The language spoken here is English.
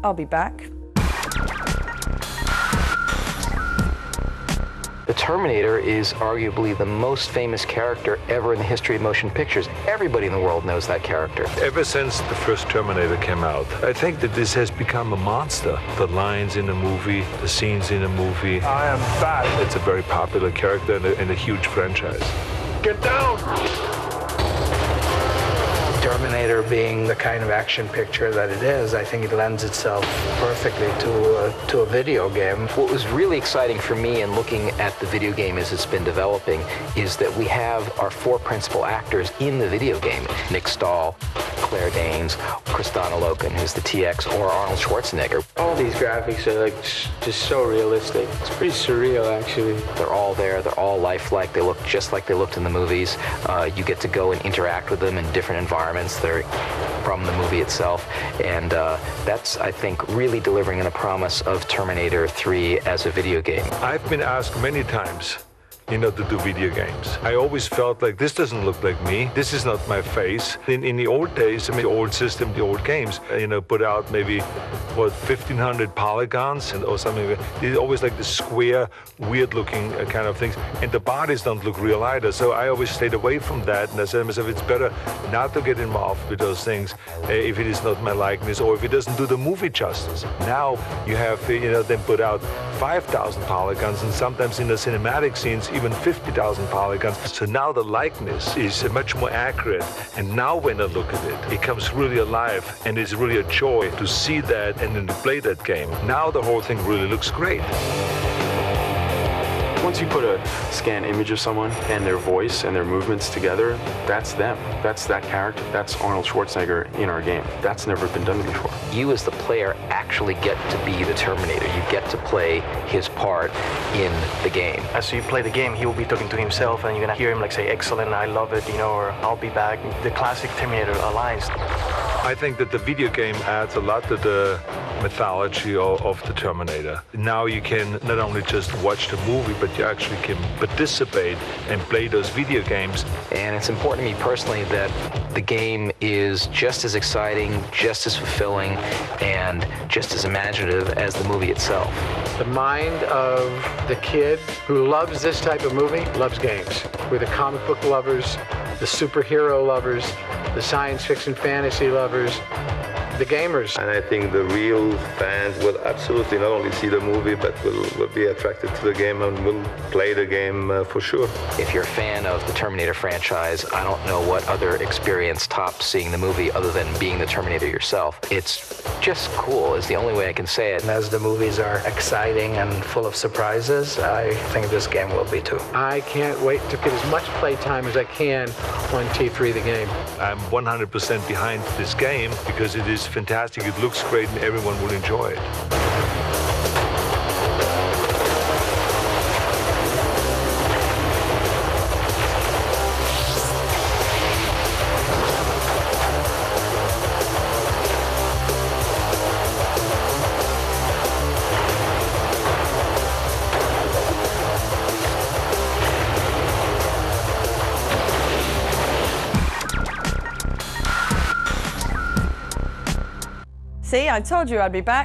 I'll be back. The Terminator is arguably the most famous character ever in the history of motion pictures. Everybody in the world knows that character. Ever since the first Terminator came out, I think that this has become a monster. The lines in the movie, the scenes in the movie. I am back. It's a very popular character and a huge franchise. Get down! Terminator being the kind of action picture that it is, I think it lends itself perfectly to a video game. What was really exciting for me in looking at the video game as it's been developing is that we have our four principal actors in the video game. Nick Stahl, Claire Danes, Kristanna Loken, who's the TX, or Arnold Schwarzenegger. All these graphics are like just so realistic. It's pretty surreal, actually. They're all there. They're all lifelike. They look just like they looked in the movies. You get to go and interact with them in different environments. They're from the movie itself, and that's, I think, really delivering on the promise of Terminator 3 as a video game. I've been asked many times, to do video games. I always felt like this doesn't look like me. This is not my face. In the old days, the old system, the old games, put out maybe, 1,500 polygons or something. It's always like the square, weird-looking kind of things. And the bodies don't look real either. So I always stayed away from that. And I said to myself, it's better not to get involved with those things if it is not my likeness or if it doesn't do the movie justice. Now you have, them put out 5,000 polygons and sometimes in the cinematic scenes, even 50,000 polygons. So now the likeness is much more accurate. And now when I look at it, it comes really alive and it's really a joy to see that and then to play that game. Now the whole thing really looks great. Once you put a scanned image of someone and their voice and their movements together, that's them. That's that character. That's Arnold Schwarzenegger in our game. That's never been done before. You as the player actually get to be the Terminator. You get to play his part in the game. As you play the game, he will be talking to himself and you're gonna hear him like say, excellent, I love it, or I'll be back. The classic Terminator lines. I think that the video game adds a lot to the mythology of the Terminator. Now you can not only just watch the movie, but you actually can participate and play those video games. And it's important to me personally that the game is just as exciting, just as fulfilling, and just as imaginative as the movie itself. The mind of the kid who loves this type of movie loves games. We're the comic book lovers, the superhero lovers, the science fiction fantasy lovers, the gamers. And I think the real fans will absolutely not only see the movie, but will be attracted to the game and will play the game for sure. If you're a fan of the Terminator franchise, I don't know what other experience tops seeing the movie other than being the Terminator yourself. It's just cool is the only way I can say it. And as the movies are exciting and full of surprises, I think this game will be too. I can't wait to get as much play time as I can on T3 the game. I'm 100% behind this game because it is fantastic, it looks great, and everyone will enjoy it. See, I told you I'd be back.